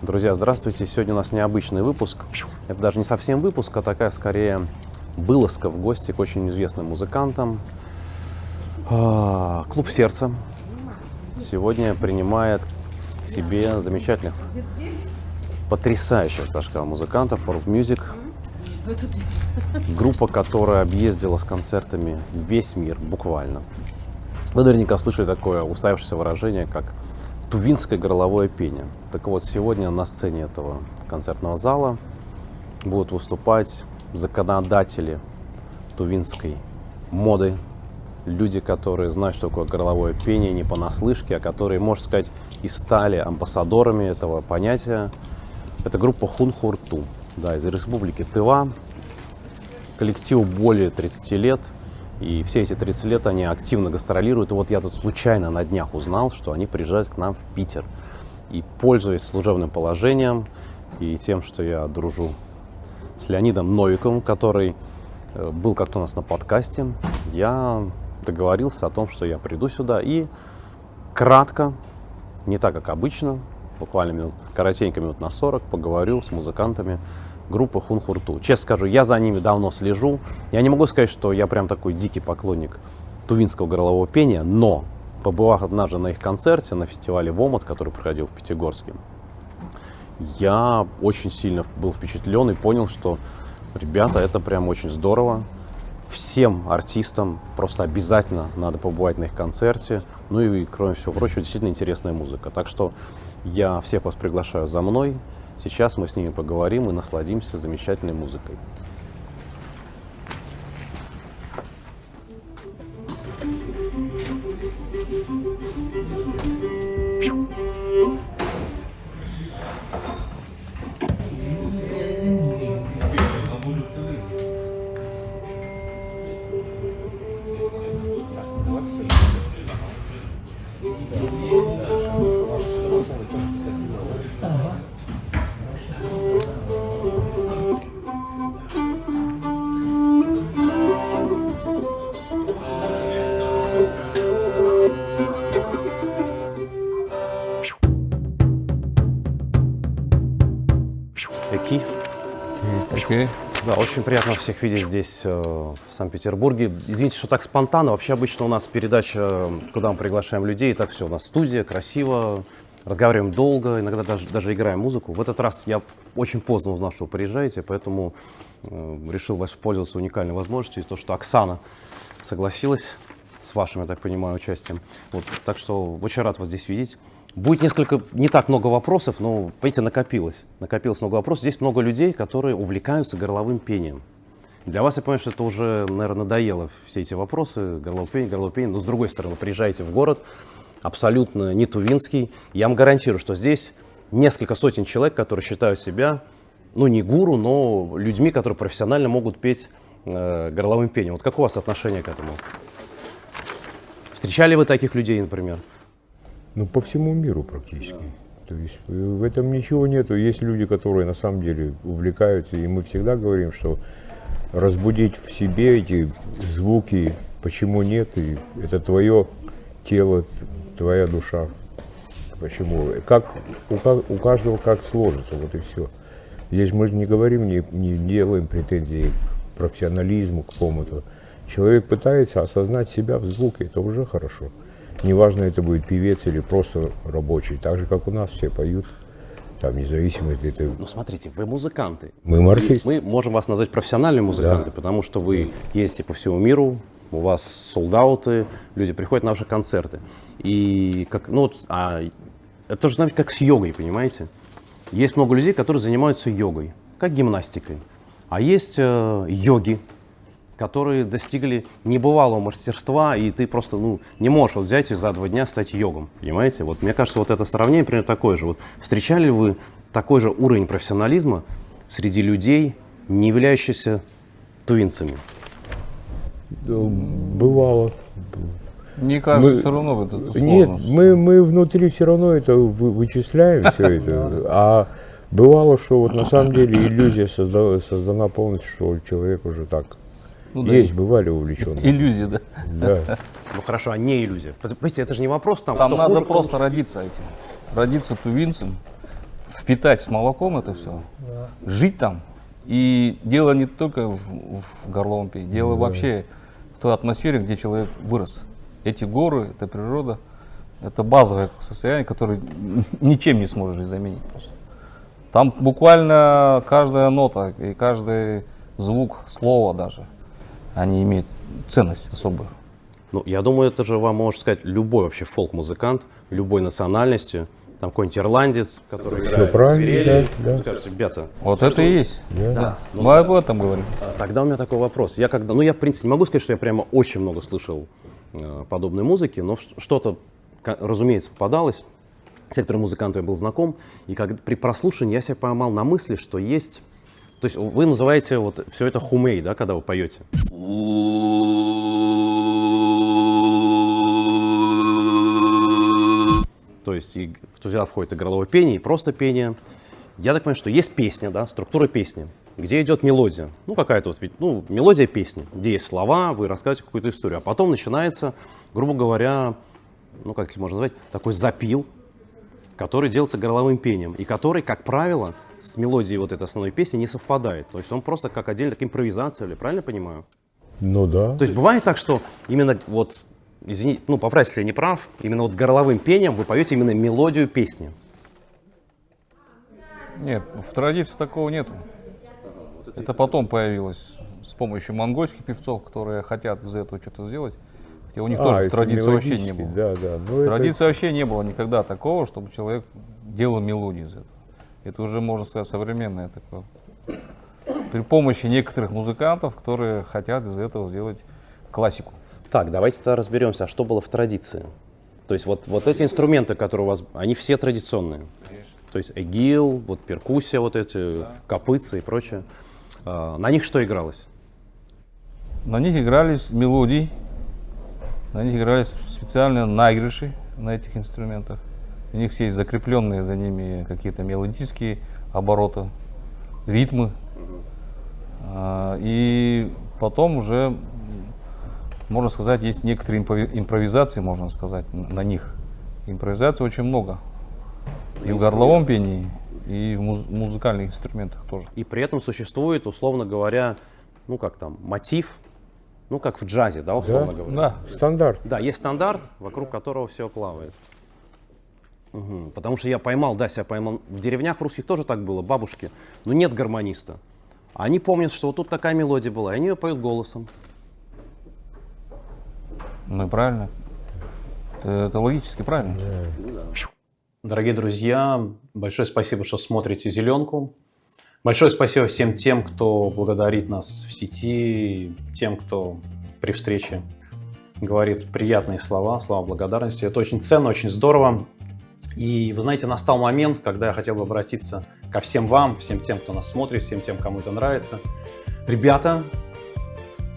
Друзья, здравствуйте. Сегодня у нас необычный выпуск. Это даже не совсем выпуск, а такая скорее вылазка в гости к очень известным музыкантам. Клуб «Сердце» сегодня принимает к себе замечательных, потрясающих, так сказать, музыкантов World Music. Группа, которая объездила с концертами весь мир, буквально. Вы наверняка слышали такое устоявшееся выражение, как тувинское горловое пение. Так вот, сегодня на сцене этого концертного зала будут выступать законодатели тувинской моды, люди, которые знают, что такое горловое пение не понаслышке, а которые, можно сказать, и стали амбассадорами этого понятия. Это группа Хунхурту, да, из республики Тыва. Коллективу более 30 лет. И все эти 30 лет они активно гастролируют. И вот я тут случайно на днях узнал, что они приезжают к нам в Питер. И, пользуясь служебным положением и тем, что я дружу с Леонидом Новиковым, который был как-то у нас на подкасте, я договорился о том, что я приду сюда и кратко, не так как обычно, буквально коротенько минут на 40, поговорю с музыкантами группы Хунхурту. Честно скажу, я за ними давно слежу. Я не могу сказать, что я прям такой дикий поклонник тувинского горлового пения, но, побывав однажды на их концерте на фестивале «Вомот», который проходил в Пятигорске, я очень сильно был впечатлен и понял, что, ребята, это прям очень здорово. Всем артистам просто обязательно надо побывать на их концерте. Ну и, кроме всего прочего, действительно интересная музыка. Так что я всех вас приглашаю за мной. Сейчас мы с ними поговорим и насладимся замечательной музыкой. Окей. Да, очень приятно всех видеть здесь, в Санкт-Петербурге. Извините, что так спонтанно. Вообще обычно у нас передача, куда мы приглашаем людей, и так все, у нас студия, красиво, разговариваем долго, иногда даже играем музыку. В этот раз я очень поздно узнал, что вы приезжаете, поэтому решил воспользоваться уникальной возможностью, то, что Оксана согласилась с вашим, я так понимаю, участием. Вот, так что очень рад вас здесь видеть. Будет не так много вопросов, но, понимаете, накопилось много вопросов. Здесь много людей, которые увлекаются горловым пением. Для вас, я понимаю, что это уже, наверное, надоело, все эти вопросы, горловое пение. Но, с другой стороны, приезжаете в город, абсолютно не тувинский. Я вам гарантирую, что здесь несколько сотен человек, которые считают себя, ну, не гуру, но людьми, которые профессионально могут петь горловым пением. Вот какое у вас отношение к этому? Встречали вы таких людей, например? Ну, по всему миру практически. То есть в этом ничего нету. Есть люди, которые на самом деле увлекаются, и мы всегда говорим, что разбудить в себе эти звуки, почему нет, и это твое тело, твоя душа. Почему? Как у каждого как сложится, вот и все. Здесь мы же не говорим, не делаем претензий к профессионализму какому-то. Человек пытается осознать себя в звуке, это уже хорошо. Неважно, это будет певец или просто рабочий. Так же, как у нас все поют, там, независимо от этого. Ну, смотрите, вы музыканты. Мы артисты. Мы можем вас назвать профессиональными музыканты, да, потому что вы ездите по всему миру, у вас солдауты, люди приходят на ваши концерты. И как, ну, это же, знаете, как с йогой, понимаете? Есть много людей, которые занимаются йогой, как гимнастикой. А есть йоги, которые достигли небывалого мастерства, и ты просто не можешь вот взять и за 2 дня стать йогом, понимаете? Вот мне кажется, вот это сравнение примерно такое же. Вот встречали вы такой же уровень профессионализма среди людей, не являющихся тувинцами? Бывало. Мне кажется, все равно это сложно. Нет, мы внутри все равно это вычисляем, все это. А бывало, что вот на самом деле иллюзия создана полностью, что человек уже так. Ну, есть, да, бывали увлеченные. Иллюзия, да. Да. Ну хорошо, а не иллюзия? Понимаете, это же не вопрос там. Там надо просто родиться этим. Родиться тувинцем, впитать с молоком это все, жить там. И дело не только в горловом пении, дело вообще в той атмосфере, где человек вырос. Эти горы, это природа, это базовое состояние, которое ничем не сможешь заменить просто. Там буквально каждая нота и каждый звук, слово даже, они имеют ценность особую. Ну, я думаю, это же вам может сказать любой вообще фолк-музыкант, любой национальности, там какой-нибудь ирландец, который Всё играет правильно, свирели, да. скажет, ребята, Вот это и есть. Да. Мы об этом говорим. тогда у меня такой вопрос. Я когда, ну, я, в принципе, не могу сказать, что я прямо очень много слышал подобной музыки, но что-то, разумеется, попадалось. С некоторыми музыкантами я был знаком, и как при прослушивании я себя поймал на мысли, что есть... То есть вы называете вот все это хумей, да, когда вы поете? То есть туда входит и горловое пение, и просто пение. Я так понимаю, что есть песня, да, структура песни, где идет мелодия. Ну, какая-то вот, ну, мелодия песни, где есть слова, вы рассказываете какую-то историю. А потом начинается, грубо говоря, ну, как это можно назвать, такой запил, который делается горловым пением, и который, как правило, с мелодией вот этой основной песни не совпадает. То есть он просто как отдельная такая импровизация, или правильно я понимаю? Ну да. То есть бывает так, что именно вот, извините, ну, поправьте, если я не прав, именно вот горловым пением вы поете именно мелодию песни. Нет, в традиции такого нету. Это потом появилось с помощью монгольских певцов, которые хотят из этого что-то сделать. И у них тоже в если традиции вообще не мелодически, было. Да, да. Ну, В это- традиции вообще не было никогда такого, чтобы человек делал мелодию из этого. Это уже, можно сказать, современное такое. При помощи некоторых музыкантов, которые хотят из этого сделать классику. Так, давайте тогда разберемся, а что было в традиции. То есть вот эти инструменты, которые у вас, они все традиционные. То есть эгил, вот перкуссия, вот эти, копытцы и прочее. На них что игралось? На них игрались мелодии, на них игрались специальные наигрыши на этих инструментах. У них есть закрепленные за ними какие-то мелодические обороты, ритмы. И потом уже, можно сказать, есть некоторые импровизации, можно сказать, на них. Импровизаций очень много. И в горловом пении, и в музыкальных инструментах тоже. И при этом существует, условно говоря, ну как там, мотив, ну как в джазе, да, условно говоря. Да. Стандарт. Да, есть стандарт, вокруг которого все плавает. Мгм. Потому что я поймал, да, себя поймал. В деревнях в русских тоже так было, бабушки. Но нет гармониста. Они помнят, что вот тут такая мелодия была, и они ее поют голосом. Ну и правильно. Это логически правильно. Дорогие друзья, большое спасибо, что смотрите «Зеленку». Большое спасибо всем тем, кто благодарит нас в сети, тем, кто при встрече говорит приятные слова, слова благодарности. Это очень ценно, очень здорово. И, вы знаете, настал момент, когда я хотел бы обратиться ко всем вам, всем тем, кто нас смотрит, всем тем, кому это нравится. Ребята,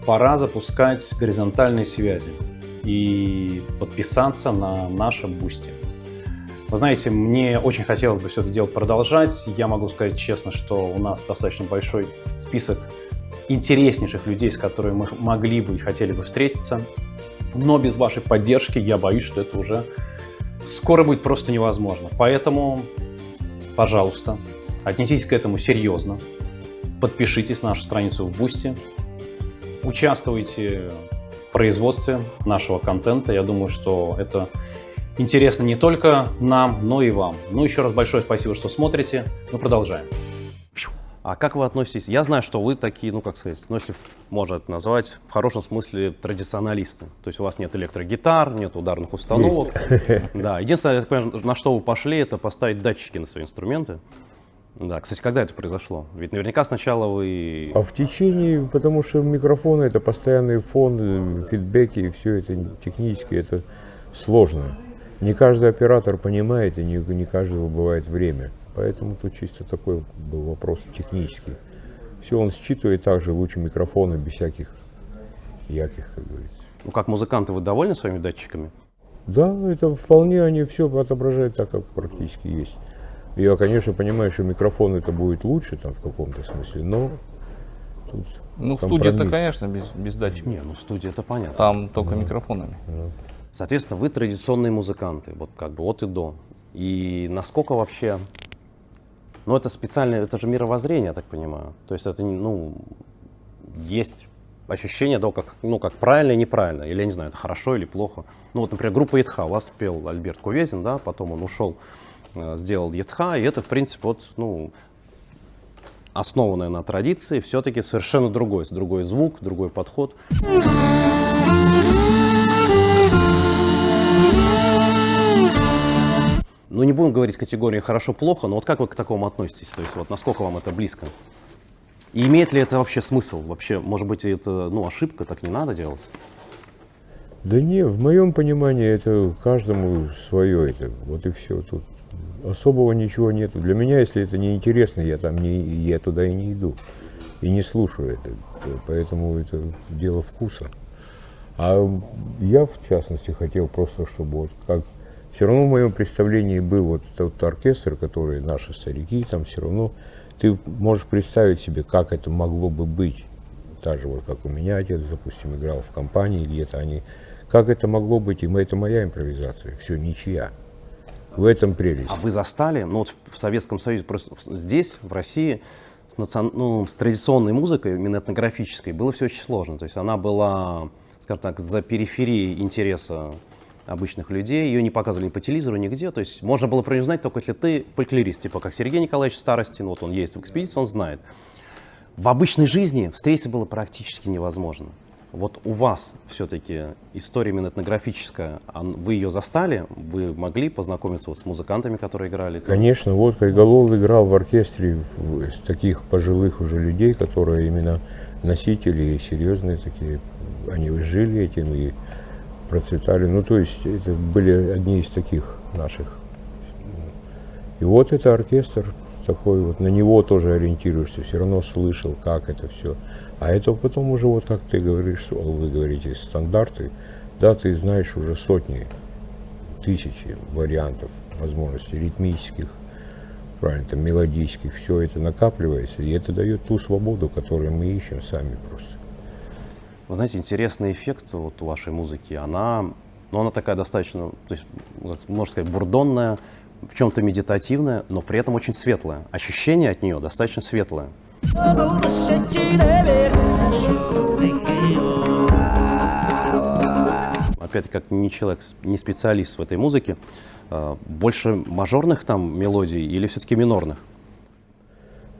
пора запускать горизонтальные связи и подписаться на нашем Бусти. Вы знаете, мне очень хотелось бы все это дело продолжать. Я могу сказать честно, что у нас достаточно большой список интереснейших людей, с которыми мы могли бы и хотели бы встретиться. Но без вашей поддержки я боюсь, что это уже скоро будет просто невозможно. Поэтому, пожалуйста, отнеситесь к этому серьезно. Подпишитесь на нашу страницу в Бусти. Участвуйте в производстве нашего контента. Я думаю, что это интересно не только нам, но и вам. Ну, еще раз большое спасибо, что смотрите. Мы продолжаем. А как вы относитесь? Я знаю, что вы такие, ну как сказать, ну если можно это назвать, в хорошем смысле традиционалисты. То есть у вас нет электрогитар, нет ударных установок. Да, единственное, я так понимаю, на что вы пошли, это поставить датчики на свои инструменты. Да, кстати, когда это произошло? Ведь наверняка сначала вы... А в течение, потому что микрофоны это постоянный фон, фидбэки и все это технически это сложно. Не каждый оператор понимает и не каждого бывает время. Поэтому тут чисто такой был вопрос технический. Все он считывает также лучше микрофона, без всяких яких, как говорится. Ну как музыканты, вы довольны своими датчиками? Да, это вполне они все отображают так, как практически есть. Я, конечно, понимаю, что микрофон это будет лучше там в каком-то смысле, но тут Ну, в студии это, компромисс. конечно, без датчиков. Не, ну в студии это понятно. Там только микрофонами. Соответственно, вы традиционные музыканты, вот как бы от и до. И насколько вообще Но это специально, это же мировоззрение, я так понимаю. То есть это, есть ощущение того, как, как правильно и неправильно. Или, я не знаю, это хорошо или плохо. Ну вот, например, группа Етха, у вас пел Альберт Кувезин, да, потом он ушел, сделал Етха, и это, в принципе, основанное на традиции, все-таки совершенно другой звук, другой подход. Ну, не будем говорить категории хорошо-плохо, но вот как вы к такому относитесь? То есть вот насколько вам это близко? И имеет ли это вообще смысл? Вообще, может быть, это ошибка, так не надо делать? Да не, в моем понимании это каждому свое, это вот и все. Тут особого ничего нету. Для меня, если это не интересно, я туда и не иду. И не слушаю это. Поэтому это дело вкуса. А я, в частности, хотел просто, чтобы вот как... Все равно в моем представлении был вот тот оркестр, который наши старики, там все равно ты можешь представить себе, как это могло бы быть. Так же вот как у меня отец, допустим, играл в компании где-то, как это могло быть, и это моя импровизация, все ничья. В этом прелесть. А вы застали, вот в Советском Союзе, просто здесь, в России, с традиционной музыкой, именно этнографической, было все очень сложно. То есть она была, скажем так, за периферией интереса обычных людей, ее не показывали ни по телевизору, нигде. То есть можно было про нее знать только если ты фольклорист, типа как Сергей Николаевич Старостин, вот он есть в экспедиции, он знает. В обычной жизни встретиться было практически невозможно. Вот у вас все-таки история именно этнографическая, вы ее застали, вы могли познакомиться с музыкантами, которые играли? Конечно, вот Кайголол играл в оркестре таких пожилых уже людей, которые именно носители и серьезные такие, они жили этим и процветали. Ну, то есть это были одни из таких наших. И вот это оркестр такой вот, на него тоже ориентируешься, все равно слышал, как это все. А это потом уже, вот как ты говоришь, вы говорите, стандарты, да, ты знаешь уже сотни, тысячи вариантов, возможностей ритмических, правильно, там, мелодических, все это накапливается, и это дает ту свободу, которую мы ищем сами просто. Вы знаете, интересный эффект вот у вашей музыки, она такая достаточно, то есть, можно сказать, бурдонная, в чем-то медитативная, но при этом очень светлая. Ощущение от нее достаточно светлое. Опять, как не человек, не специалист в этой музыке, больше мажорных там мелодий или все-таки минорных?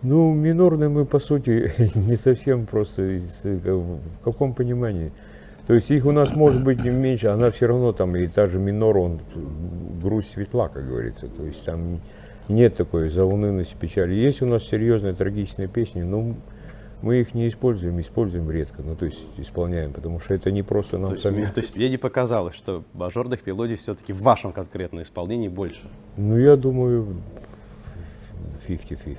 Ну, минорные мы, по сути, не совсем просто, в каком понимании? То есть их у нас может быть меньше, она все равно там, и та же минор, грусть светла, как говорится. То есть там нет такой заунывности, печали. Есть у нас серьезные трагичные песни, но мы их не используем редко, то есть исполняем, потому что это не просто нам самим. То есть мне не показалось, что мажорных мелодий все-таки в вашем конкретном исполнении больше? Ну, я думаю, 50-50.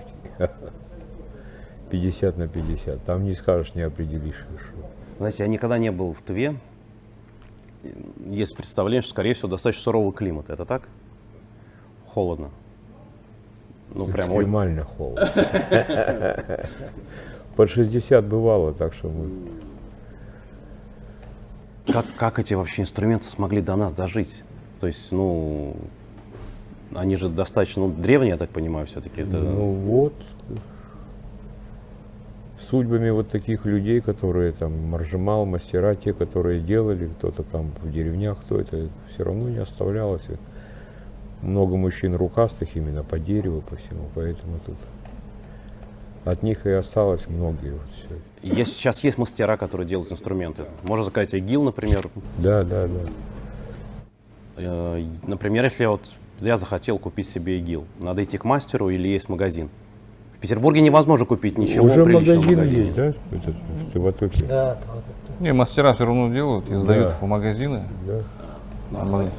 50 на 50. Там не скажешь, не определишь. Знаете, я никогда не был в Тыве. Есть представление, что, скорее всего, достаточно суровый климат. Это так? Холодно. Прям экстремально холодно. Под 60 бывало, так что мы... Как эти вообще инструменты смогли до нас дожить? То есть, они же достаточно древние, я так понимаю, все-таки. Это... Судьбами вот таких людей, которые там маржимал, мастера, те, которые делали, кто-то там в деревнях, кто это, все равно не оставлялось. Много мужчин рукастых именно по дереву, по всему, поэтому тут от них и осталось многие. Вот все. Сейчас есть мастера, которые делают инструменты. Можно сказать, ИГИЛ, например. Да. Например, если я захотел купить себе ИГИЛ, надо идти к мастеру или есть магазин? В Петербурге невозможно купить ничего уже приличного в магазине. Есть, да? В Тыватоке. Да. Не, мастера все равно делают и сдают в магазины. Да.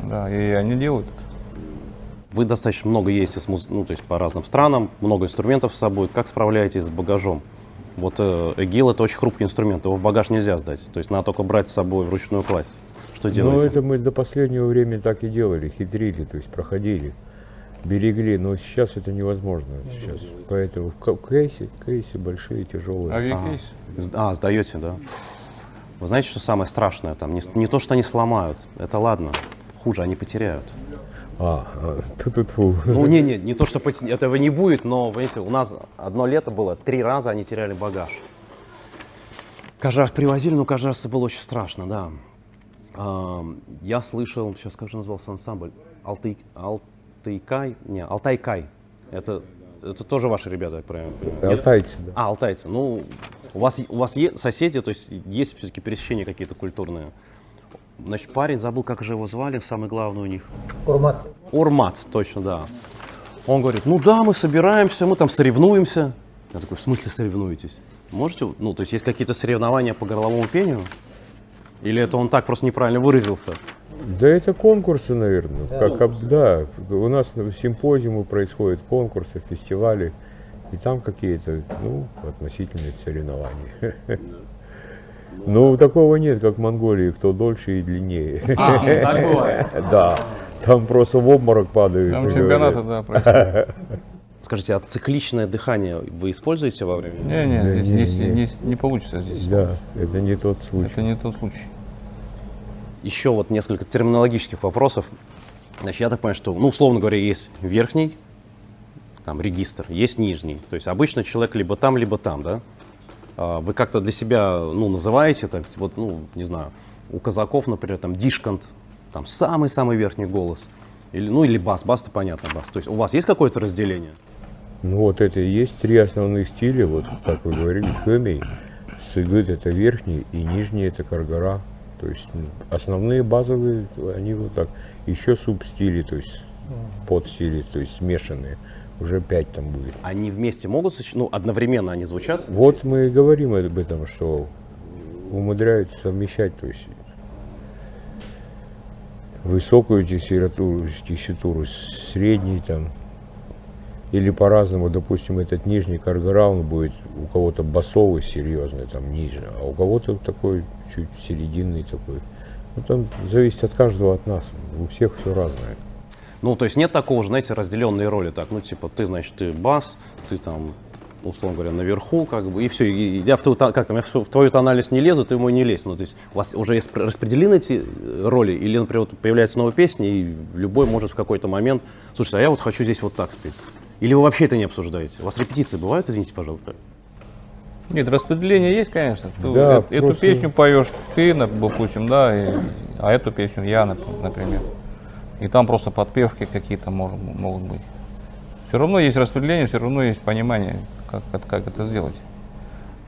Да, и они делают. Вы достаточно много ездите то есть по разным странам, много инструментов с собой. Как справляетесь с багажом? Вот ИГИЛ — это очень хрупкий инструмент, его в багаж нельзя сдать. То есть надо только брать с собой вручную кладь. Что делаете? Ну, это мы до последнего времени так и делали, хитрили, то есть проходили, берегли, но сейчас это невозможно. Сейчас. Поэтому кейсы большие, тяжелые. Авиакейс. Сдаете, да? Вы знаете, что самое страшное там? Не то, что они сломают, это ладно, хуже, они потеряют. Тьфу-тьфу. Ну, не то, что этого не будет, но, понимаете, у нас одно лето было, 3 раза они теряли багаж. Каждый раз привозили, но каждый раз это было очень страшно, да. Я слышал, сейчас как же назывался ансамбль? Алтайкай. Это тоже ваши ребята, я правильно понимаю? Нет? Алтайцы, да. Алтайцы. Ну, у вас есть соседи, то есть есть все-таки пересечения какие-то культурные. Значит, парень, забыл, как же его звали, самый главный у них. Урмат, точно, да. Он говорит, ну да, мы собираемся, мы там соревнуемся. Я такой, в смысле соревнуетесь? Можете, ну, то есть есть какие-то соревнования по горловому пению? Или это он так просто неправильно выразился? Да это конкурсы, наверное. Да, у нас симпозиумы происходят, конкурсы, фестивали. И там какие-то, относительные соревнования. Ну, такого нет, как в Монголии, кто дольше и длиннее. Так бывает. Да, там просто в обморок падают. Там чемпионаты, да, происходят. Скажите, а цикличное дыхание вы используете во время? Не получится здесь. Да, это не тот случай. Это не тот случай. Еще вот несколько терминологических вопросов. Значит, я так понимаю, что, условно говоря, есть верхний, там, регистр, есть нижний. То есть обычно человек либо там, да? Вы как-то для себя, называете, так, вот, не знаю, у казаков, например, там, дишкант, там, самый-самый верхний голос. Или бас, бас-то понятно, бас. То есть у вас есть какое-то разделение? Ну вот это и есть 3 основных стиля, вот как вы говорили, хэмей, сыгыт это верхний и нижний это каргара. То есть основные базовые, они вот так. Еще субстили, то есть подстили, то есть смешанные. Уже 5 там будет. Они вместе могут, одновременно они звучат? Вот мы и говорим об этом, что умудряются совмещать, то есть высокую тесситуру с средней там. Или по-разному, допустим, этот нижний каргара, он будет у кого-то басовый, серьезный, там, нижний, а у кого-то такой чуть серединный такой. Там зависит от каждого, от нас. У всех все разное. То есть нет такого же, знаете, разделенные роли. Так, ты, значит, ты бас, ты там, условно говоря, наверху, как бы, и все. И я в твою тональность не лезу, ты в мой не лезь. То есть у вас уже есть распределены эти роли, или, например, появляется новая песня, и любой может в какой-то момент, слушай, а я вот хочу здесь вот так спеть. Или вы вообще это не обсуждаете? У вас репетиции бывают, извините, пожалуйста? Нет, распределение есть, конечно. Да, эту песню поешь ты, допустим, да, а эту песню я, например. И там просто подпевки какие-то могут быть. Все равно есть распределение, все равно есть понимание, как это сделать.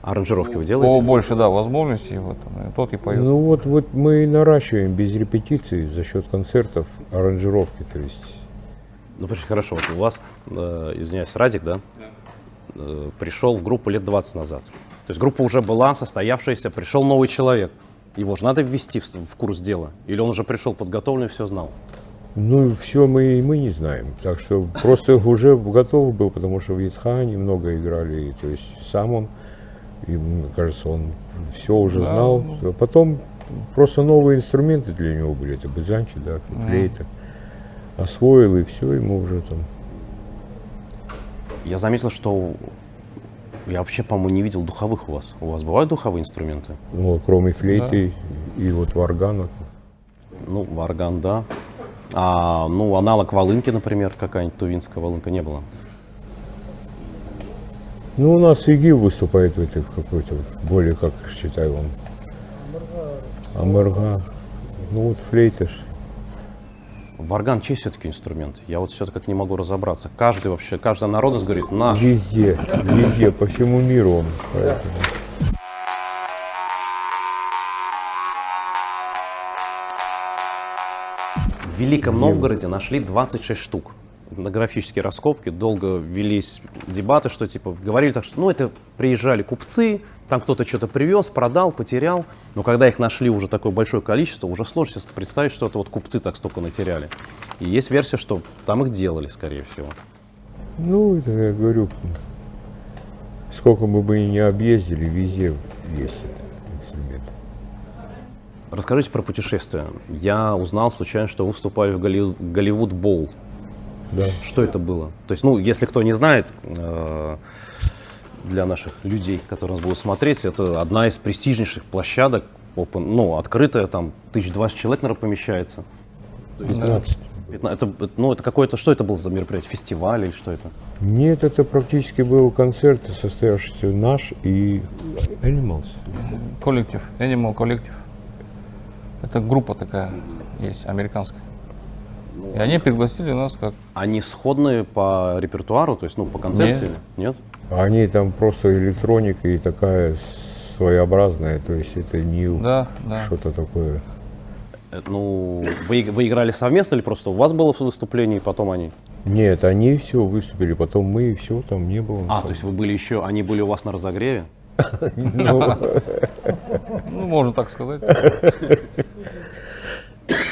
Аранжировки вы делаете? Побольше, да, возможностей в этом, и тот и поет. Ну вот мы и наращиваем без репетиции за счет концертов аранжировки, то есть. Хорошо, вот у вас, извиняюсь, Радик, да? Пришел в группу лет 20 назад. То есть группа уже была состоявшаяся, пришел новый человек. Его же надо ввести в курс дела? Или он уже пришел подготовленный, все знал? Ну, все мы не знаем. Так что просто уже готов был, потому что в Ицхане много играли. И, то есть сам он, и, мне кажется, он все уже знал. А потом просто новые инструменты для него были. Это бызанчи, да, флейта. Освоил, и все, ему уже там. Я заметил, что я вообще, по-моему, не видел духовых у вас. У вас бывают духовые инструменты? Ну, кроме флейты и вот варгана. Варган, да. Аналог волынки, например, какая-нибудь тувинская волынка не было? Ну, у нас ИГИЛ выступает в этой какой-то, более, как считаю, он. Амырга. Ну, вот флейта ж. Варган чей все-таки инструмент? Я вот все-таки как не могу разобраться. Каждая народность говорит наш. Везде, по всему миру он. Поэтому. В Великом Новгороде нашли 26 штук. Этнографические раскопки, долго велись дебаты, что говорили так, что это приезжали купцы, там кто-то что-то привез, продал, потерял. Но когда их нашли уже такое большое количество, уже сложно себе представить, что это вот купцы так столько натеряли. И есть версия, что там их делали, скорее всего. Ну, это я говорю, сколько бы мы ни объездили, везде есть этот инструмент. Расскажите про путешествия. Я узнал случайно, что вы выступали в Голливуд Боул. Да. Что это было? То есть, если кто не знает, для наших людей, которые нас будут смотреть, это одна из престижнейших площадок, открытая, там 1020 человек, наверное, помещается. 15. Ну, это какое-то, что это было за мероприятие? Фестиваль или что это? Нет, это практически был концерт, состоявшийся наш и Animals. Коллектив, Animal коллектив. Это группа такая есть, американская. И они пригласили нас как... Они сходные по репертуару, то есть, ну, по концепции? Нет? Они там просто электроника и такая своеобразная, то есть это не Да. что-то такое. Ну, вы играли совместно или просто у вас было выступление, и потом они? Нет, они все выступили, потом мы, и все, там не было. То есть вы были еще, они были у вас на разогреве? Ну, можно так сказать.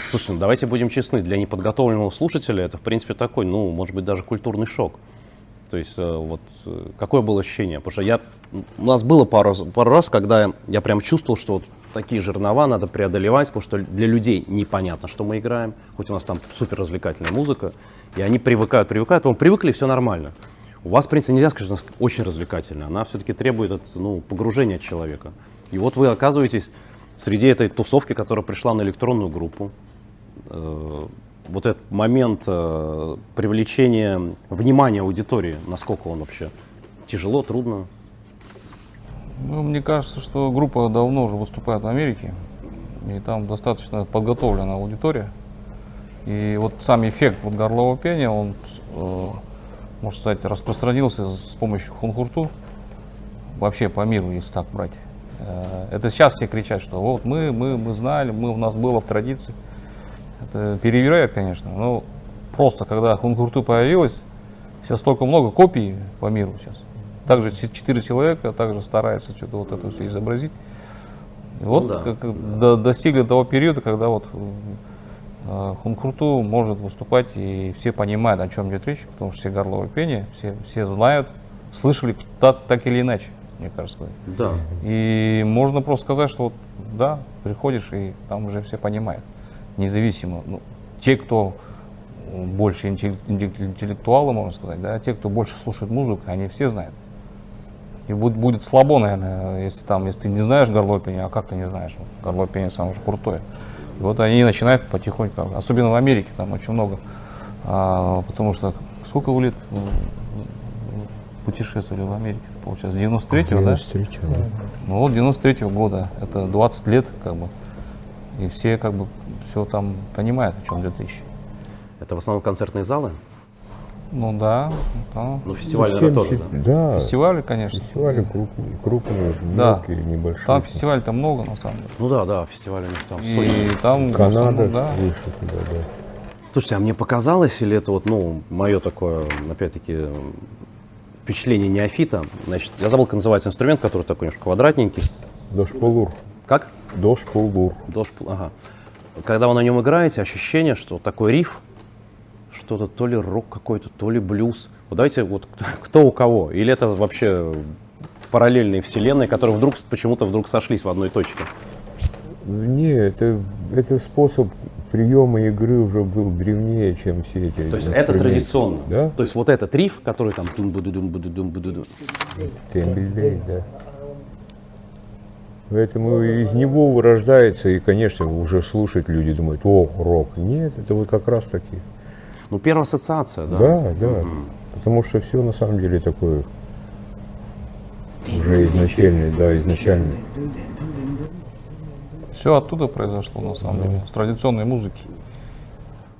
Слушайте, ну давайте будем честны, для неподготовленного слушателя это, в принципе, такой, ну, может быть, даже культурный шок. То есть, какое было ощущение? Потому что у нас было пару раз, когда я прям чувствовал, что вот такие жернова надо преодолевать, потому что для людей непонятно, что мы играем, хоть у нас там супер развлекательная музыка, и они привыкают, потом привыкли, все нормально. У вас, в принципе, нельзя сказать, что у нас очень развлекательная, она все-таки требует погружения человека. И вот вы оказываетесь среди этой тусовки, которая пришла на электронную группу. Вот этот момент привлечения внимания аудитории, насколько он вообще тяжело, трудно? Ну, мне кажется, что группа давно уже выступает в Америке, и там достаточно подготовленная аудитория. И вот сам эффект горлового пения, он, можно сказать, распространился с помощью хунхурту вообще по миру, если так брать. Это сейчас все кричат, что вот мы знали, у нас было в традиции. Это перевирает, конечно, но просто когда хунхурту появилась, сейчас столько много копий по миру сейчас. Также 4 человека также стараются что-то вот это все изобразить. И вот достигли того периода, когда вот хунхурту может выступать, и все понимают, о чем идет речь, потому что все горловое пение, все знают, слышали так или иначе, мне кажется. Да. И можно просто сказать, что вот, да, приходишь, и там уже все понимают. Независимо. Ну, те, кто больше интеллектуалы, можно сказать, да, те, кто больше слушает музыку, они все знают. И будет слабо, наверное, если ты не знаешь горловое пение, а как ты не знаешь? Горловое пение самое же крутое. И вот они начинают потихоньку, особенно в Америке, там очень много, потому что сколько вы лет путешествовали в Америке, получается, 93-го, да? 93-го, да. Ну вот 93-го года, это 20 лет, как бы, и все, как бы, все там понимают, о чем идет речь. Это в основном концертные залы? Ну да. Ну, фестиваль, наверное, тоже, да? Да, Фестивали, конечно. фестивали крупные, Да. мелкие, небольшие. Там фестивалей-то много, на самом деле. Ну да, фестиваль у них там И сотни. там, в Канада основном, да. вышла туда, да. Слушайте, а мне показалось, или это мое такое, опять-таки, впечатление неофита? Значит, я забыл, как называется инструмент, который такой немножко квадратненький. Дошполур. Как? Дошполур. Ага. Когда вы на нем играете, ощущение, что такой риф, что-то то ли рок какой-то, то ли блюз. Вот давайте, вот кто у кого? Или это вообще параллельные вселенные, которые почему-то сошлись в одной точке? Не, это способ приема игры уже был древнее, чем все эти. То есть это инструменты. традиционно? Да? То есть вот этот риф, который там тум-бу-ду-дум-бу-ду-дум-бу-ду-дум. Тембельдей, да. Поэтому из него вырождается, и, конечно, уже слушать люди думают, о, рок. Нет, это вот как раз таки. Ну, первая ассоциация, да? Да. Потому что все на самом деле такое уже изначальное. Все оттуда произошло, на самом деле, с традиционной музыки.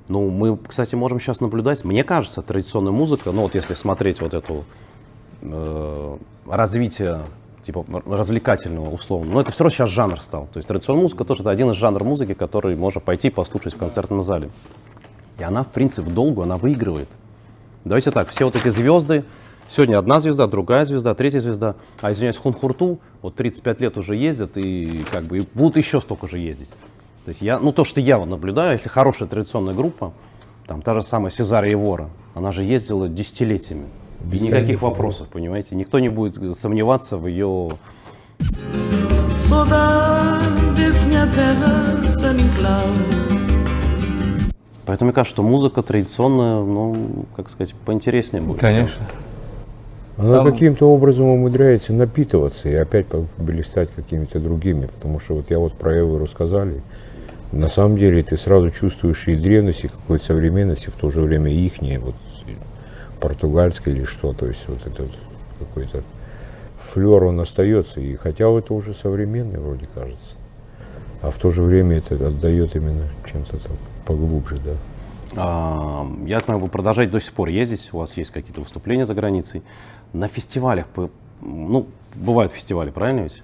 Ну, мы, кстати, можем сейчас наблюдать. Мне кажется, традиционная музыка, ну вот если смотреть вот эту развитие типа развлекательного условно, но это все равно сейчас жанр стал. То есть традиционная музыка тоже это один из жанров музыки, который можно пойти послушать в концертном зале. И она, в принципе, в долгу, она выигрывает. Давайте так, все вот эти звезды, сегодня одна звезда, другая звезда, третья звезда, а, извиняюсь, хунхурту, вот 35 лет уже ездят и как бы и будут еще столько же ездить. То есть то, что я наблюдаю, если хорошая традиционная группа, там та же самая Сезария Евора, она же ездила десятилетиями. И никаких вопросов, понимаете, никто не будет сомневаться в ее... Поэтому мне кажется, что музыка традиционная, как сказать, поинтереснее будет. Конечно. Она каким-то образом умудряется напитываться и опять блистать какими-то другими, потому что вот я вот про Эверу сказали, на самом деле ты сразу чувствуешь и древность, и какой-то современность, и в то же время ихнее, вот португальское или что, то есть вот этот какой-то флер он остается, и хотя это уже современный вроде кажется, а в то же время это отдает именно чем-то там поглубже, да. Я понимаю, вы продолжаете до сих пор ездить, у вас есть какие-то выступления за границей. На фестивалях, ну, бывают фестивали, правильно ведь?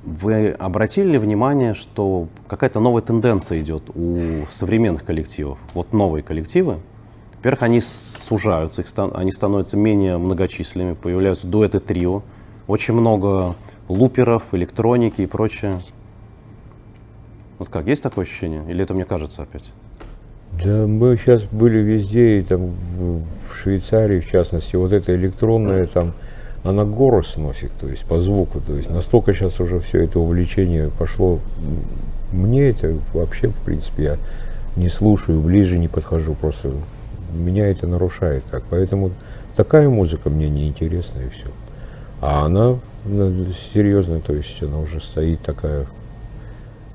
Вы обратили ли внимание, что какая-то новая тенденция идет у современных коллективов? Вот новые коллективы, во-первых, они сужаются, они становятся менее многочисленными, появляются дуэты, трио, очень много луперов, электроники и прочее. Вот как, есть такое ощущение? Или это мне кажется опять? Да, мы сейчас были везде, и там в Швейцарии, в частности, вот эта электронная там, она горы сносит, то есть по звуку, то есть настолько сейчас уже все это увлечение пошло. Мне это вообще, в принципе, я не слушаю, ближе не подхожу, просто меня это нарушает как. Поэтому такая музыка мне не интересна, и все. А она серьезная, то есть она уже стоит такая,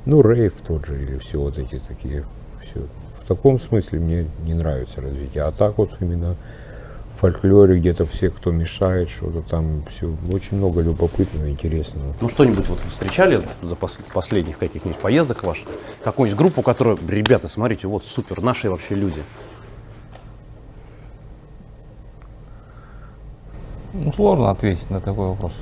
ну, рейв тот же, или все вот эти такие, все. В таком смысле мне не нравится развитие. А так вот именно в фольклоре где-то все, кто мешает, что-то там, все, очень много любопытного, интересного. Ну что-нибудь вот вы встречали за последних каких-нибудь поездок ваших? Какую-нибудь группу, которая, ребята, смотрите, вот супер, наши вообще люди. Ну, сложно ответить на такой вопрос.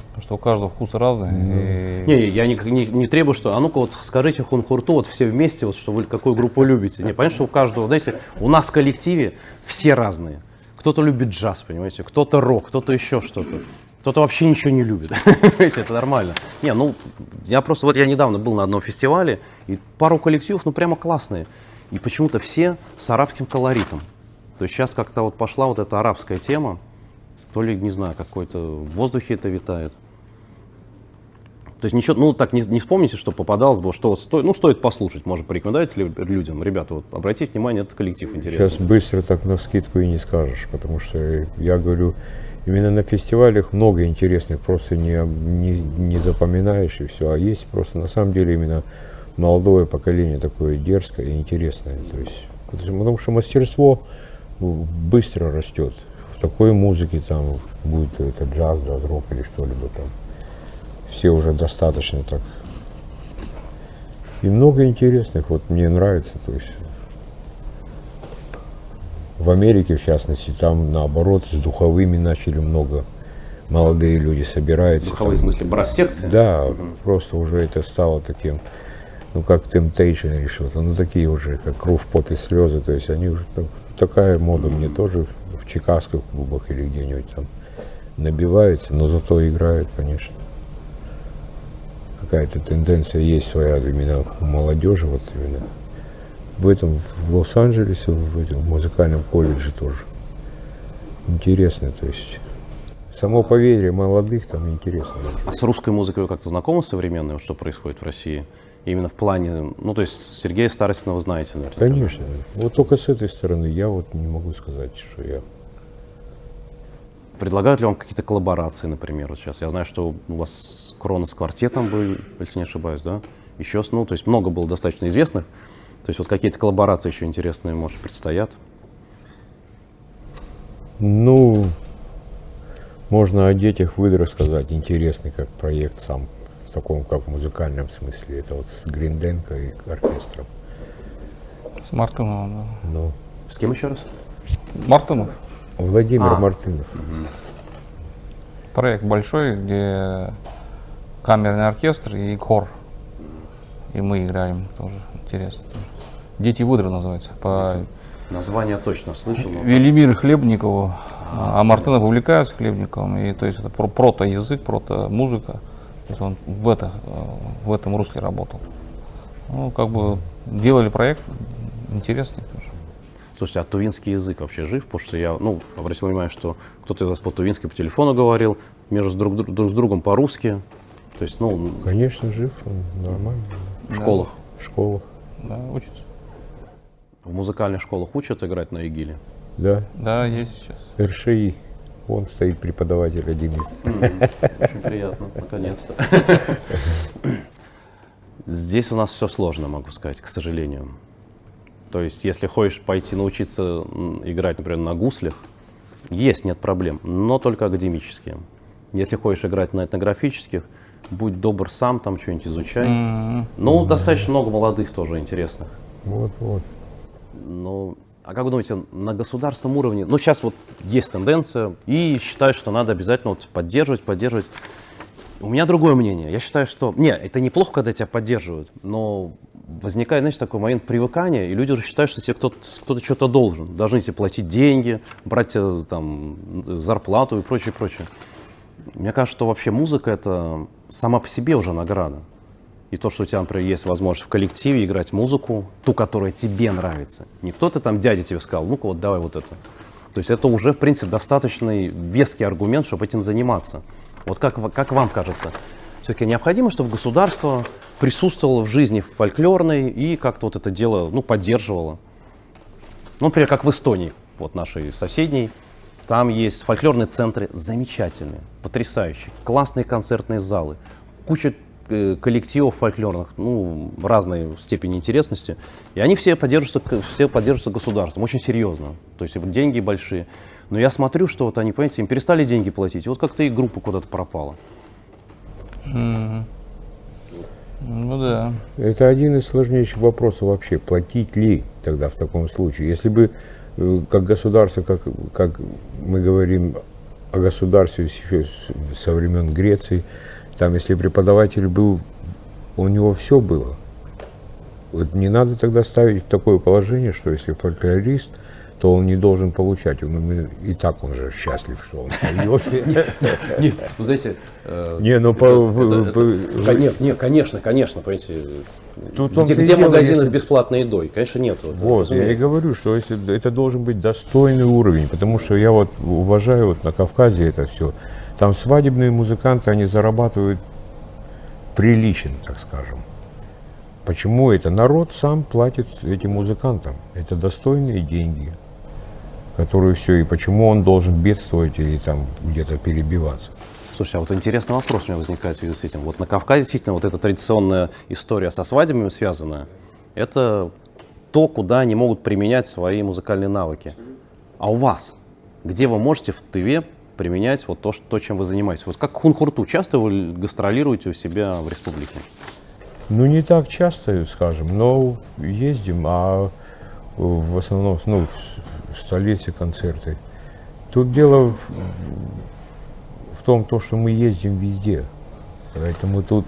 Потому что у каждого вкус разный. Не, я не требую, что, а ну-ка вот скажите хунхурту, вот все вместе, вот, что вы какую группу любите. Не, понятно, что у каждого, знаете, у нас в коллективе все разные. Кто-то любит джаз, понимаете, кто-то рок, кто-то еще что-то. Кто-то вообще ничего не любит. Это нормально. Не, ну, я просто, вот я недавно был на одном фестивале, и пару коллективов, ну, прямо классные. И почему-то все с арабским колоритом. То есть сейчас как-то вот пошла вот эта арабская тема, то ли, не знаю, какой-то в воздухе это витает. То есть ничего, ну так не вспомните, что попадалось бы, что стоит послушать, может порекомендовать людям. Ребята, вот обратите внимание, этот коллектив интересный. Сейчас быстро так навскидку и не скажешь, потому что я говорю, именно на фестивалях много интересных, просто не запоминаешь и все. А есть просто на самом деле именно молодое поколение такое дерзкое и интересное. То есть, потому что мастерство быстро растет. В такой музыке там будет это джаз-рок или что-либо там. Все уже достаточно так. И много интересных, вот мне нравится, то есть в Америке, в частности, там наоборот с духовыми начали много, молодые люди собираются. Духовые, в смысле, брас-секции? Да, просто уже это стало таким, ну как Temptation или что-то, ну такие уже, как кровь, пот и слезы, то есть они уже, такая мода мне тоже в чикагских клубах или где-нибудь там набивается, но зато играют, конечно. Какая-то тенденция есть своя именно у молодежи, вот именно в этом, в Лос-Анджелесе, в этом музыкальном колледже тоже. Интересно, то есть само поверье молодых там интересно. А с русской музыкой вы как-то знакомы современной, вот что происходит в России? Именно в плане, ну то есть Сергея Старостина вы знаете, наверное? Конечно. Вот только с этой стороны я вот не могу сказать, что я... Предлагают ли вам какие-то коллаборации, например, вот сейчас? Я знаю, что у вас Крона с квартетом был, если не ошибаюсь, да? Еще, ну, то есть много было достаточно известных. То есть вот какие-то коллаборации еще интересные, может, предстоят? Ну, можно о детях выдра сказать, интересный как проект сам, в таком, как в музыкальном смысле. Это вот с Гринденко и оркестром. С Мартыновым, да. Ну, С кем еще раз? Мартынов. Владимир Мартынов. Проект большой, где камерный оркестр и хор. И мы играем тоже. Интересно. «Дети выдры» называется. По Название точно слышал. но- Велимиру Хлебникову. А Мартынов увлекается Хлебниковым. И то есть это прото-язык, прото-музыка. То есть он в этом русле работал. Ну, как бы делали проект интересный тоже. Слушайте, а тувинский язык вообще жив? Потому что я, ну, обратил внимание, что кто-то из вас по-тувински по телефону говорил, между друг с другом по-русски. То есть, ну, Конечно, жив, он нормально. в школах. В школах, Да, учится. В музыкальных школах учат играть на игиле? да. Да, есть сейчас. РШИ. Вон стоит преподаватель один из. Очень приятно, наконец-то. Здесь у нас все сложно, могу сказать, к сожалению. То есть, если хочешь пойти научиться играть, например, на гуслях, нет проблем, но только академические. Если хочешь играть на этнографических, будь добр сам, там что-нибудь изучай. Ну, достаточно много молодых тоже интересных. Вот. Ну, а как вы думаете, на государственном уровне, ну, сейчас вот есть тенденция, и считаю, что надо обязательно вот поддерживать. У меня другое мнение. Я считаю, что... это неплохо, когда тебя поддерживают, но возникает, знаете, такой момент привыкания, и люди уже считают, что тебе кто-то что-то должны тебе платить деньги, брать там зарплату и прочее. Мне кажется, что вообще музыка — это сама по себе уже награда. И то, что у тебя, например, есть возможность в коллективе играть музыку, ту, которая тебе нравится. Не кто-то там, дядя тебе сказал, ну-ка вот давай вот это. То есть это уже, в принципе, достаточный веский аргумент, чтобы этим заниматься. Вот как вам кажется, все-таки необходимо, чтобы государство присутствовало в жизни фольклорной и как-то вот это дело, поддерживало? Ну, например, как в Эстонии, вот нашей соседней, там есть фольклорные центры замечательные, потрясающие, классные концертные залы, куча коллективов фольклорных, разной степени интересности, и они все поддерживаются государством, очень серьезно, то есть деньги большие. Но я смотрю, что вот они, понимаете, им перестали деньги платить, и вот как-то и группа куда-то пропала. Ну да. Это один из сложнейших вопросов вообще, платить ли тогда в таком случае. Если бы как государство, как мы говорим о государстве еще со времен Греции, там, если преподаватель был, у него все было. Вот не надо тогда ставить в такое положение, что если фольклорист, то он не должен получать. И так он же счастлив, что он поет. Нет, знаете... Конечно, понимаете, где магазины с бесплатной едой? Конечно, нет. Вот, я и говорю, что это должен быть достойный уровень, потому что я вот уважаю вот на Кавказе это все. Там свадебные музыканты, они зарабатывают прилично, так скажем. Почему это? Народ сам платит этим музыкантам. Это достойные деньги, которые все. И почему он должен бедствовать или там где-то перебиваться? Слушайте, а вот интересный вопрос у меня возникает в связи с этим. Вот на Кавказе действительно вот эта традиционная история со свадьбами связанная, это то, куда они могут применять свои музыкальные навыки. А у вас? Где вы можете в Тыве применять вот то, чем вы занимаетесь? Вот как хунхурту, часто вы гастролируете у себя в республике? Ну, не так часто, скажем, но ездим, а в основном в столице концерты. Тут дело в том, что мы ездим везде, поэтому тут...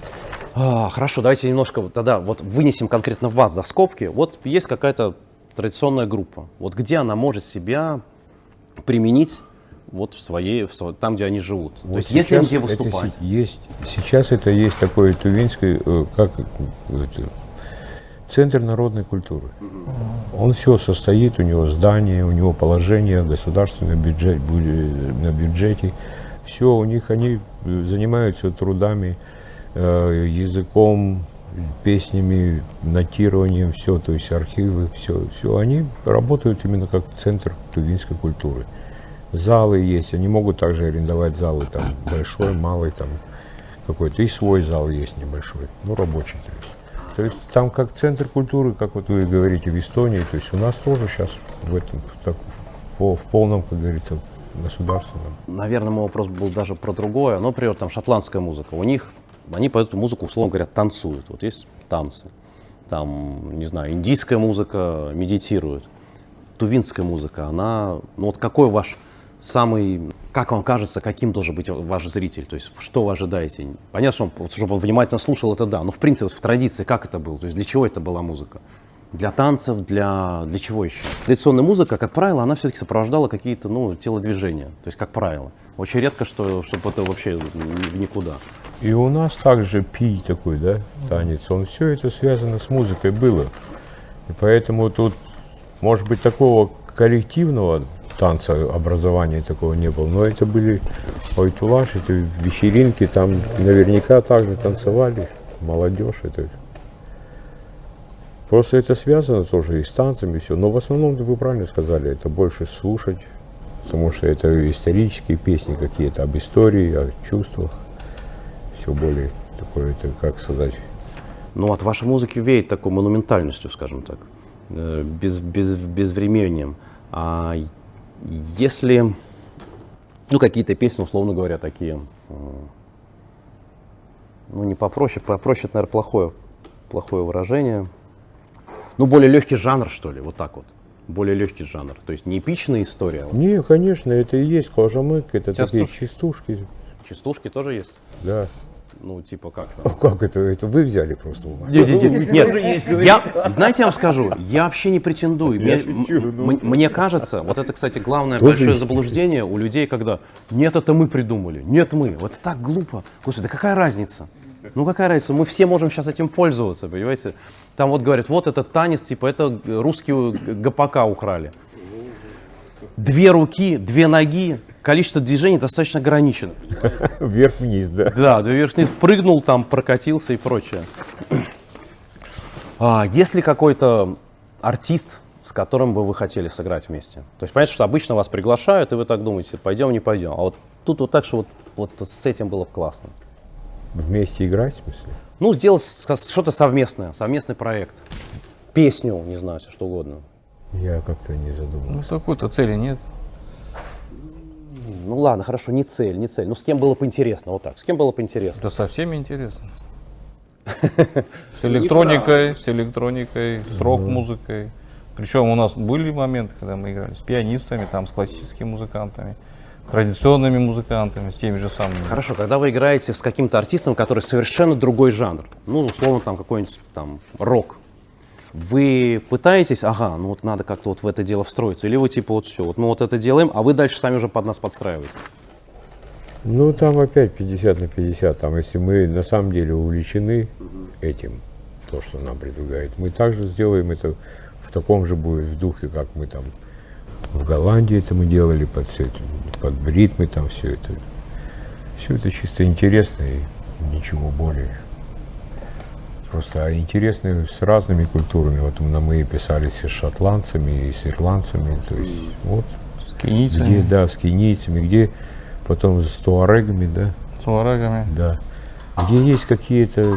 Хорошо, давайте немножко тогда вот вынесем конкретно вас за скобки. Вот есть какая-то традиционная группа, вот где она может себя применить вот там, где они живут. Вот то есть если им где выступать. Сейчас это есть такой тувинский, Центр народной культуры. Он все состоит, у него здание, у него положение, государственный бюджет, на бюджете. Все, у них они занимаются трудами, языком, песнями, нотированием, все, то есть архивы, все. Они работают именно как центр тувинской культуры. Залы есть, они могут также арендовать залы, там, большой, малый, там, какой-то, и свой зал есть небольшой, рабочий, то есть. То есть там как центр культуры, как вот вы говорите, в Эстонии, то есть у нас тоже сейчас в полном, как говорится, государственном. Наверное, мой вопрос был даже про другое, но, например, там шотландская музыка, они под эту музыку, условно говоря, танцуют, вот есть танцы, там, не знаю, индийская музыка медитирует, тувинская музыка, она, вот какой ваш самый, как вам кажется, каким должен быть ваш зритель? То есть что вы ожидаете? Понятно, чтобы он внимательно слушал, это да. Но в принципе, в традиции как это было? То есть для чего это была музыка? Для танцев, для чего еще? Традиционная музыка, как правило, она все-таки сопровождала какие-то телодвижения. То есть как правило. Очень редко, чтобы это вообще никуда. И у нас также пий такой, да, танец. Все это связано с музыкой было. И поэтому тут, может быть, такого коллективного танца, образования такого не было, но это были ойтулаш, это вечеринки, там наверняка также танцевали, молодежь, это просто это связано тоже и с танцами, и все, но в основном, вы правильно сказали, это больше слушать, потому что это исторические песни какие-то об истории, о чувствах, все более такое, это, как сказать, Ну, от вашей музыки веет такой монументальностью, скажем так, безвременьем. А если, ну, какие-то песни, условно говоря, такие, ну, не попроще, попроще, это, наверное, плохое выражение, ну, более легкий жанр, что ли, вот так вот, более легкий жанр, то есть не эпичная история. Не, конечно, это и есть кожамык, это такие Частушки. частушки. Частушки тоже есть? Да. Ну, типа как О, там? как это? Это вы взяли просто у вас. Нет, знаете, я вам скажу, я вообще не претендую. Мне кажется, вот это, кстати, главное Тоже большое есть. заблуждение у людей, когда нет, это мы придумали, нет, мы. Вот так глупо. Господи, да какая разница? Ну какая разница? Мы все можем сейчас этим пользоваться, понимаете? Там вот говорят, вот этот танец, типа, это русские ГПК украли. 2 руки, 2 ноги, количество движений достаточно ограничено. Вверх-вниз, да. Да, вверх-вниз прыгнул, там прокатился и прочее. Есть ли какой-то артист, с которым бы вы хотели сыграть вместе? То есть понятно, что обычно вас приглашают, и вы так думаете, пойдем, не пойдем. А вот тут вот так, что вот с этим было бы классно. Вместе играть, в смысле? Ну, сделать что-то совместное, совместный проект. Песню, не знаю, что угодно. Я как-то не задумывался. Ну, такой-то цели нет. Ну ладно, хорошо, не цель, не цель. Ну с кем было бы интересно, вот так, с кем было бы интересно? Да со всеми интересно. С электроникой, с рок-музыкой. Причем у нас были моменты, когда мы играли с пианистами, там, с классическими музыкантами, традиционными музыкантами, с теми же самыми. Хорошо, когда вы играете с каким-то артистом, который совершенно другой жанр, ну, условно, там, какой-нибудь там рок, вы пытаетесь, ага, ну вот надо как-то вот в это дело встроиться, или вы типа вот все, вот мы вот это делаем, а вы дальше сами уже под нас подстраиваетесь? Ну, там опять 50 на 50. Там, если мы на самом деле увлечены этим, то, что нам предлагают, мы также сделаем это в таком же будет в духе, как мы там в Голландии это мы делали под все это, под ритмы там все это. Все это чисто интересно и ничего более. Просто интересно с разными культурами. Вот мы писали и с шотландцами, и с ирландцами. То есть вот С кенийцами, где, да, с кенийцами, где потом с туарегами, да, с варагами. да. Где есть какие-то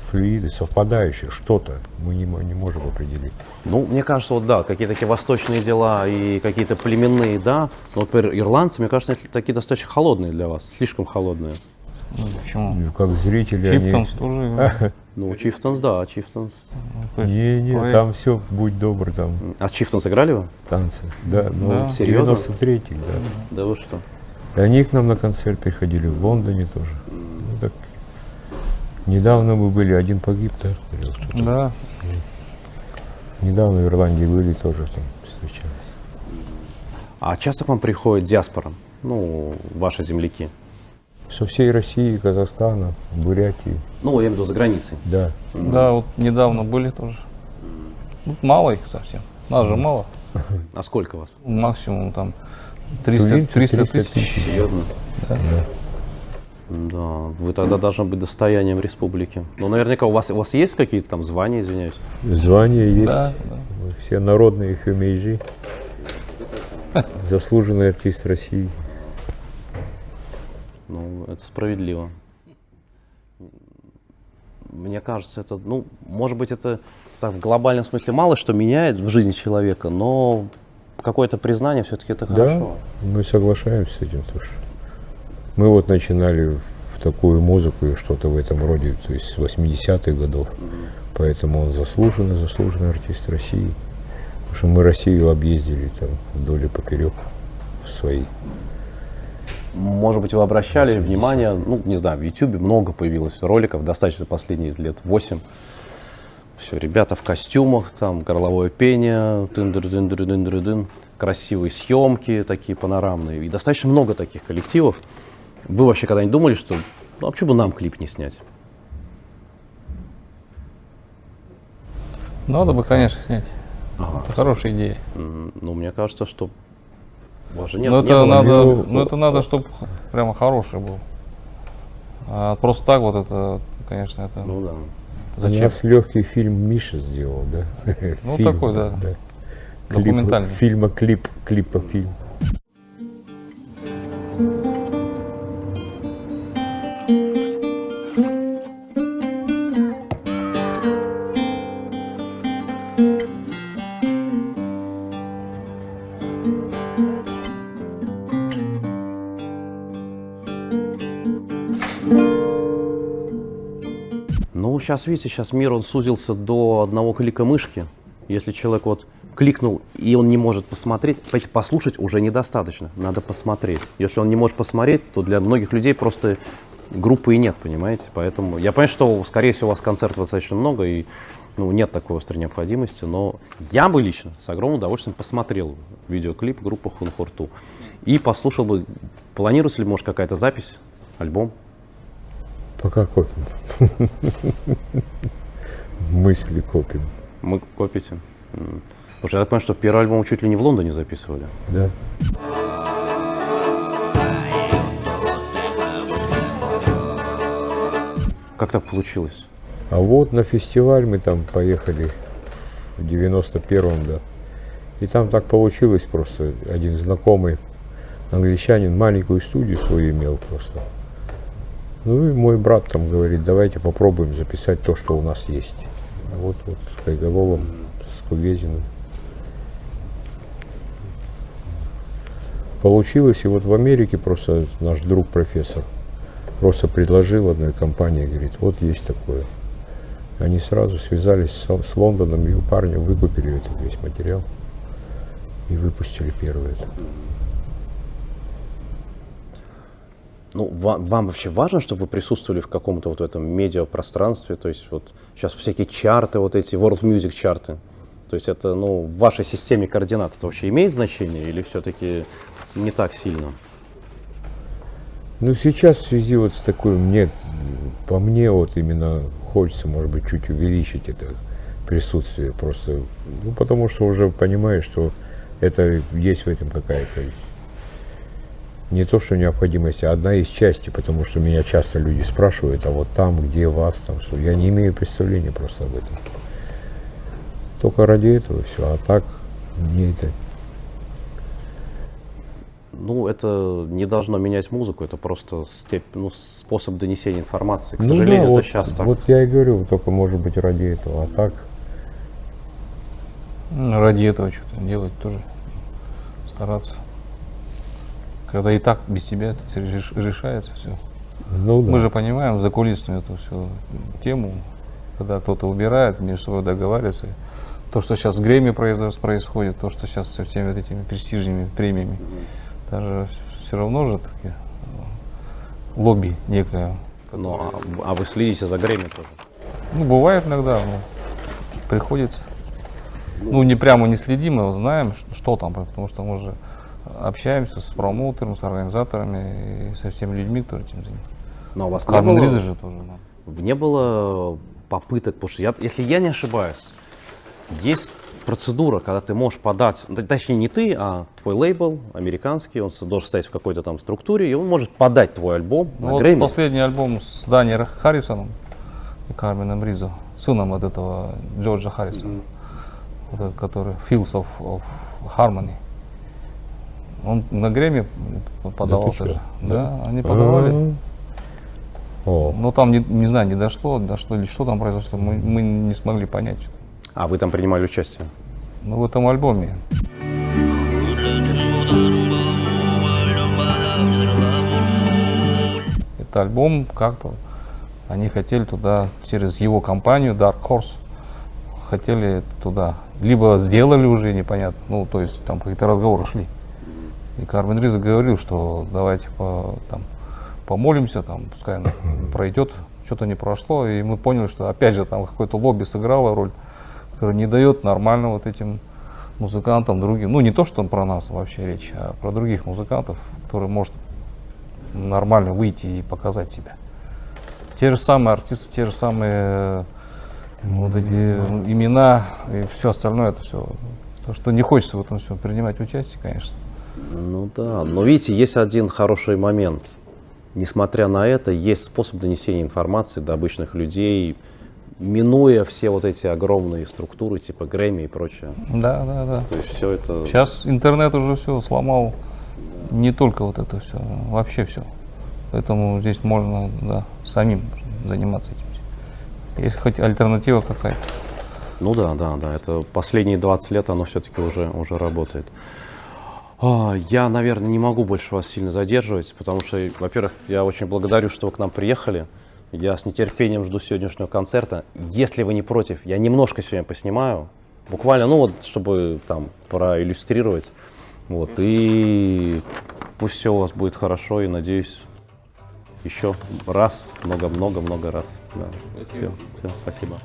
флюиды, совпадающие, что-то мы не можем определить. Ну, мне кажется, вот да, какие-то такие восточные дела и какие-то племенные, да, но, например, ирландцы, мне кажется, это такие достаточно холодные для вас, слишком холодные. Ну, почему? И как зрители Чиптонс тоже играл. Ну, Чифтонс, да, Чифтонс. То есть Не, проект. там все, будь добр, там А Чифтонс играли вы? танцы. Да, ну, Да. Серьезно? 93-х, да. Да вы что? И они к нам на концерт приходили, в Лондоне тоже. Ну, так. Недавно мы были, один погиб, да, что ли, что-то. Да. Недавно в Ирландии были, тоже там встречались. А часто к вам приходит диаспора, ну, ваши земляки? Со всей России, Казахстана, Бурятии, Ну, я имею в виду за границей. да. Да, вот недавно были тоже. Ну, мало их совсем. Нас же мало. А сколько вас? Максимум там 300 Тувинцев 300 300 тысяч. Серьезно? Да. Да, вы тогда должны быть достоянием республики. Ну, наверняка у вас есть какие-то там звания, извиняюсь? Звания есть. Да, да. Мы все народные хюмейжи. Заслуженный артист России. Ну, это справедливо. Мне кажется, это, ну, может быть, это так, в глобальном смысле мало что меняет в жизни человека, но какое-то признание все-таки это хорошо. Да, мы соглашаемся с этим тоже. Мы вот начинали в такую музыку и что-то в этом роде, то есть с 80-х годов. Поэтому он заслуженный артист России. Потому что мы Россию объездили там вдоль и поперек в свои. Может быть, вы обращали внимание, ну, не знаю, в YouTube много появилось роликов, достаточно последние лет 8. Все, ребята в костюмах, там горловое пение, тын-дыр-дын-дыр-дын-дыр-дын, красивые съемки такие панорамные. И достаточно много таких коллективов. Вы вообще когда-нибудь думали, что, ну, а почему бы нам клип не снять? Надо бы, конечно, снять. Ага. Это хорошая идея. Ну, мне кажется, что у вас же нет, Но не это было надо, ничего. но это надо, чтобы прямо хороший был. А просто так вот это, конечно, это Ну да. У зачем? нас легкий фильм Миша сделал, да? Ну, Фильм, такой, да. Клип, Документальный. клипа фильм. сейчас, видите, сейчас мир, он сузился до одного клика мышки. Если человек вот кликнул, и он не может посмотреть, послушать уже недостаточно, надо посмотреть. Если он не может посмотреть, то для многих людей просто группы и нет, понимаете? Поэтому я понимаю, что, скорее всего, у вас концертов достаточно много, и нет такой острой необходимости, но я бы лично с огромным удовольствием посмотрел видеоклип группы Хунхорту и послушал бы, планируется ли, может, какая-то запись, альбом? Пока копим. Мысли копим. Мы копите? Потому что я так понимаю, что первый альбом чуть ли не в Лондоне записывали. Да. Как так получилось? А вот на фестиваль мы там поехали в 91-м, да. И там так получилось просто. Один знакомый англичанин маленькую студию свою имел просто. Ну и мой брат там говорит, давайте попробуем записать то, что у нас есть. Вот с Кайголовым, с Кувезиным. Получилось, и вот в Америке просто наш друг профессор просто предложил одной компании, говорит, вот есть такое. Они сразу связались с Лондоном, и у парня выкупили этот весь материал и выпустили первый это. Ну, вам вообще важно, чтобы вы присутствовали в каком-то вот этом медиапространстве? То есть вот сейчас всякие чарты, вот эти World Music чарты. То есть это, в вашей системе координат это вообще имеет значение или все-таки не так сильно? Ну, сейчас в связи вот с такой, по мне вот именно хочется, может быть, чуть увеличить это присутствие просто. Ну, потому что уже понимаешь, что это есть в этом какая-то не то, что необходимость, а одна из частей, потому что меня часто люди спрашивают, а вот там, где вас, там, что я не имею представления просто об этом. Только ради этого все, а так мне это... Ну, это не должно менять музыку, это просто способ донесения информации. К Ну сожалению, да, это вот, сейчас так. вот я и говорю, только может быть ради этого, а так... Ради этого что-то делать тоже, стараться. Когда и так без тебя это решается все. Ну, да. Мы же понимаем закулисную эту всю тему, когда кто-то убирает, между собой договаривается. То, что сейчас с Грэмми происходит, то, что сейчас со всеми вот этими престижными премиями, даже все равно же таки лобби некое. Ну, а вы следите за Грэмми тоже? Ну, бывает иногда, приходится. Ну, не прямо не следим, но знаем, что там, потому что мы же общаемся с промоутером, с организаторами и со всеми людьми, которые этим занимаются. Но у вас Кармен Риза же тоже. не было попыток, потому что, если я не ошибаюсь, есть процедура, когда ты можешь подать, точнее не ты, а твой лейбл американский, он должен стоять в какой-то там структуре, и он может подать твой альбом на Вот Грэмми. последний альбом с Дани Харрисоном и Карменом Ризо, сыном от этого Джорджа Харрисона, вот этот, который Fields of Harmony. Он на Грэмми подавался же. Да, они подавали. О. Но там, не знаю, не дошло, или что там произошло, мы не смогли понять. А вы там принимали участие? Ну, в этом альбоме. Это альбом как-то, они хотели туда, через его компанию Dark Horse, хотели туда. Либо сделали уже, непонятно, ну, то есть там какие-то разговоры шли. И Кармен Риза говорил, что давайте помолимся, пускай она пройдет, что-то не прошло. И мы поняли, что опять же там какое-то лобби сыграло роль, которое не дает нормально вот этим музыкантам, другим. Ну, не то, что про нас вообще речь, а про других музыкантов, которые может нормально выйти и показать себя. Те же самые артисты, те же самые вот эти имена и все остальное, это все. То, что не хочется в этом все принимать участие, конечно. Ну да, но видите, есть один хороший момент. Несмотря на это, есть способ донесения информации до обычных людей, минуя все вот эти огромные структуры, типа Грэмми и прочее. Да. То есть все это... Сейчас интернет уже все сломал, не только вот это все, вообще все. Поэтому здесь можно самим заниматься этим. Есть хоть альтернатива какая-то. Ну да, это последние 20 лет оно все-таки уже работает. Я, наверное, не могу больше вас сильно задерживать, потому что, во-первых, я очень благодарю, что вы к нам приехали. Я с нетерпением жду сегодняшнего концерта. Если вы не против, я немножко сегодня поснимаю. Буквально, ну вот, чтобы там проиллюстрировать. Вот, и пусть все у вас будет хорошо, и надеюсь, еще раз, много-много-много раз. Да. Всем спасибо.